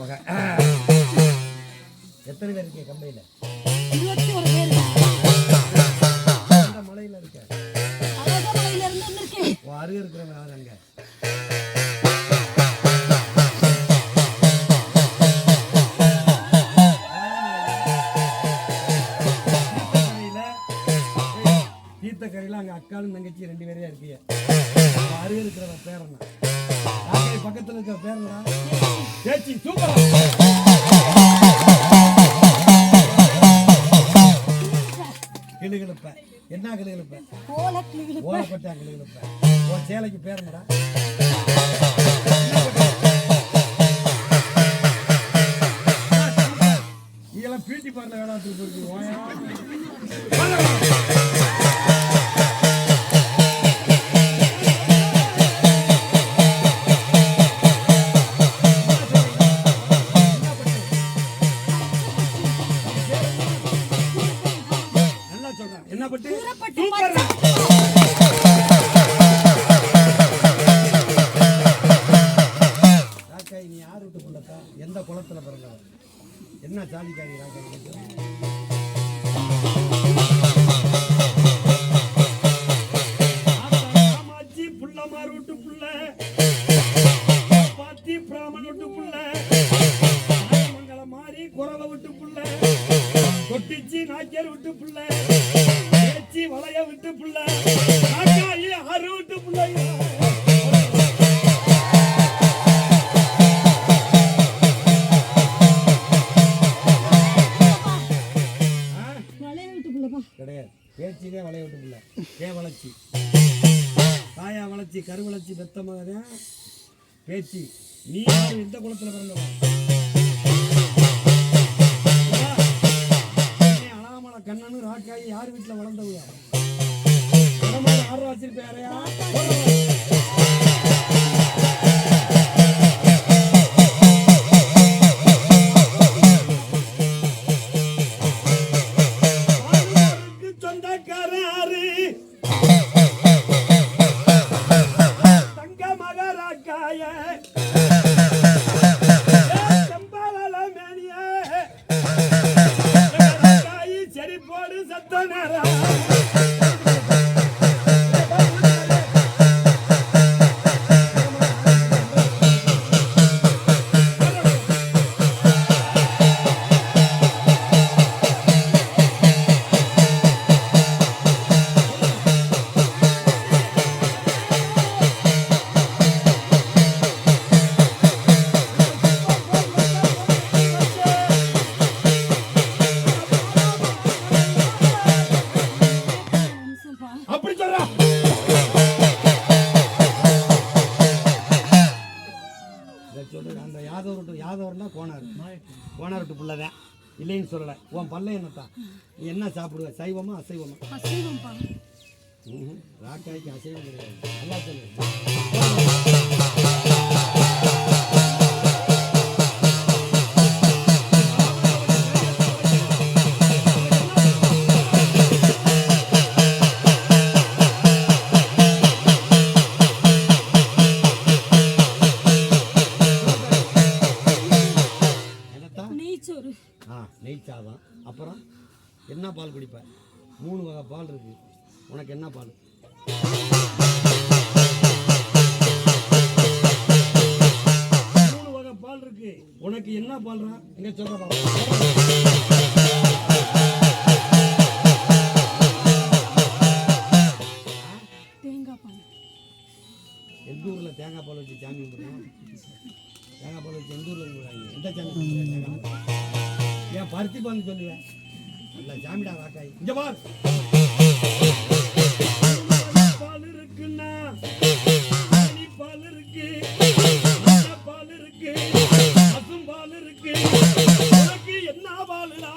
மக. எத்தனை பேர் இருக்கீங்க கம்பெனியில? 21 பேர். இந்த மலையில இருக்க மலையில இருந்து வந்திருக்கேன். அருகே இருக்கிறவங்க யாரு அங்க? தீர்த்தக்கரையில அங்க அக்காலும் தங்கச்சி 2 பேரையா இருக்கீங்க. அருகே இருக்கிறவங்க பேர் என்ன? பக்கத்துல இருக்கிற பேர் என்ன? பேச்சி. சூப்பரா. கிளுகிழுப்ப. என்ன கிளுகிழுப்ப? ஓலப்பட்டா கிளுகிழுப்ப. உன் சேலைக்கு பேர் என்னடா? இதெல்லாம் பியூட்டி பார்லர் வேணாத்துக்கு போயிருக்கு. ஓயா என்ன பட்டு? ராக்காய், நீ யார் வீட்டு புள்ளக்கா? எந்த குளத்துல பிறந்தவ? என்ன சாதிக்காரி ராக்காய்? ராமாச்சி புள்ளமார் வீட்டு புள்ள, பாத்தி பிராமன் வீட்டு புள்ள, மங்கள மாறி குறவ விட்டு புள்ள, கொட்டிச்சி நாக்கியர் விட்டு புள்ள, வளைய விட்டு புள்ள, ராக்காயி ஆறு விட்டு புள்ளையா. கிடையாது, பேச்சிலே வளைய விட்டு புள்ள. வளர்ச்சி தாயா வளர்ச்சி கரு வளர்ச்சி பெத்த மகன் பேச்சு. நீ எந்த குளத்துல பிறந்தவா? அனாமலை கண்ணனு ராக்காயி யார் வீட்டுல வளர்ந்தவங்க? ஆறு வச்சிருப்பாரையா? சொந்தக்காரரு தங்க மக ராக்காய செம்பால மேனிய ராக்காயி சரி போடு சத்த நேரம். அப்படி சொல்றா. அந்த யாதவர்னா கோனார் விட்டு புள்ளதான் இல்லைன்னு சொல்லலை. உன் பல்ல என்னத்தான்? நீ என்ன சாப்பிடுவ? சைவமா அசைவமா? ராக்காய்க்கு அசைவம் கிடையாது. நல்லா சொல்லு. நெய் சாதம். அப்புறம் என்ன பால் குடிப்ப? 3 வகை பால் இருக்கு. உனக்கு என்ன பால்? 3 வகை பால் இருக்கு. உனக்கு என்ன பால்றா? எங்க சொல்ற பால்? தேங்காய் பால். எந்த ஊர்ல தேங்காய் பால் வச்சு சாமி கும்பிடுறோம்? தேங்காய் பால் வச்சு எந்த ஊர்ல கும்பிடுறாங்க? எந்த சாமி கும்பிடுறாங்க? ஏன் பருத்தி பால் சொல்லுவேன்? நல்ல ஜாமிடா ராக்காய். இங்க பார், பால் இருக்குன்னா பால் இருக்கு, பால் இருக்கு, பசும் பால் இருக்கு. உனக்கு என்ன பாலுடா?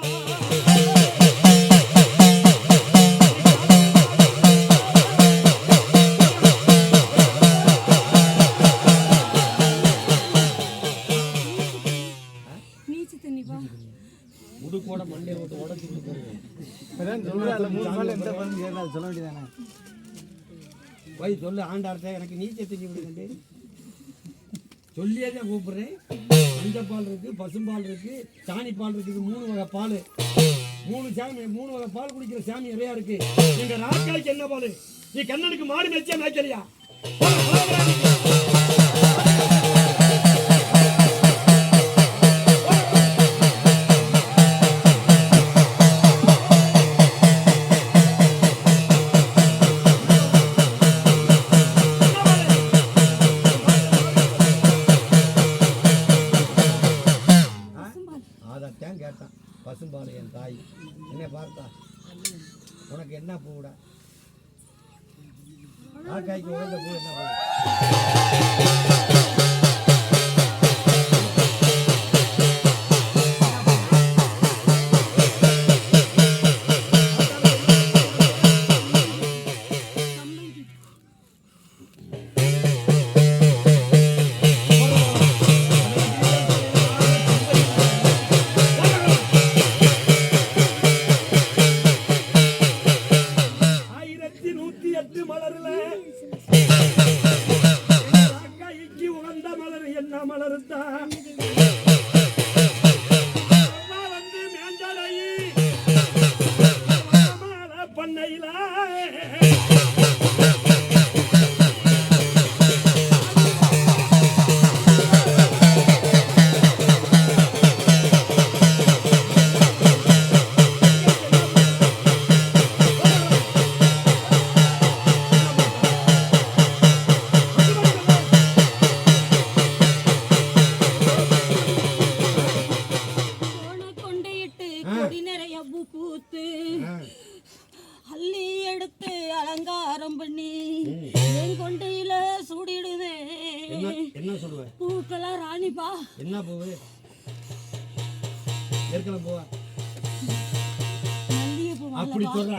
முடுக்கோட மண்டே ஓட்டு உடச்சு கொடுத்துருவேன். சொல்ல வேண்டியதானே? போய் சொல்லு ஆண்டார்ட்ட எனக்கு நீச்சல் தெரிஞ்சு விடுங்க சொல்லியே தான் கூப்பிடுறேன். மஞ்சப்பால் இருக்கு, பசும்பால் இருக்கு, சாணிப்பால் இருக்குது. 3 வகை பால். 3 வகை பால் குடிக்கிற சாமி நிறையா இருக்கு. எங்க ராக்காய்க்கு என்ன பால்? நீ கண்ணனுக்கு மாடு மேய்ச்சியா மேய்க்கலையா? அதைத்தான் கேட்டான். பசும்பால் என் தாய் என்ன பார்த்தா உனக்கு என்ன பூடா? ராக்காய்க்கு உகந்த பூ என்ன பூ? அள்ளி எடுத்து அலங்காரம் பண்ணி என் கொண்டையில சூடிடுவே. என்ன சொல்லுவேன்? பூக்கெல்லாம் ராணிப்பா. என்ன பூவு? ஏற்கனவே பூவா? மல்லிகைப்பூ. அப்படி சொல்ற.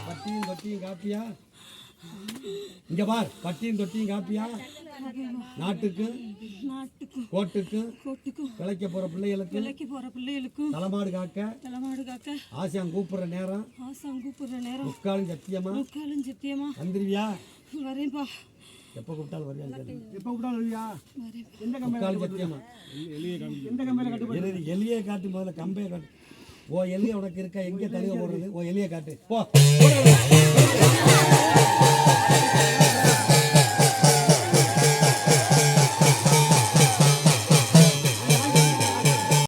பட்டியும் தொட்டியும் காப்பியா? இங்க பார், பட்டியும் தொட்டியும் காப்பியா? நாட்டுக்கும் கோட்டுக்கும் பிழைக்க போற பிள்ளைகளுக்கு தலைமாடு காக்க ஆசான் கூப்பிடுற நேரம் முக்காலும் சத்தியமா வந்துருவியா? வரேன்பா. எப்ப கூப்பிட்டாலும் வருவியா? முக்காலும் சத்தியமா எலியை காட்டு. முதல்ல கம்பையை காட்டு. ஓ எலிய உனக்கு இருக்கா? எங்க தனியாக ஓடுறது? ஓ எலியை காட்டு போ.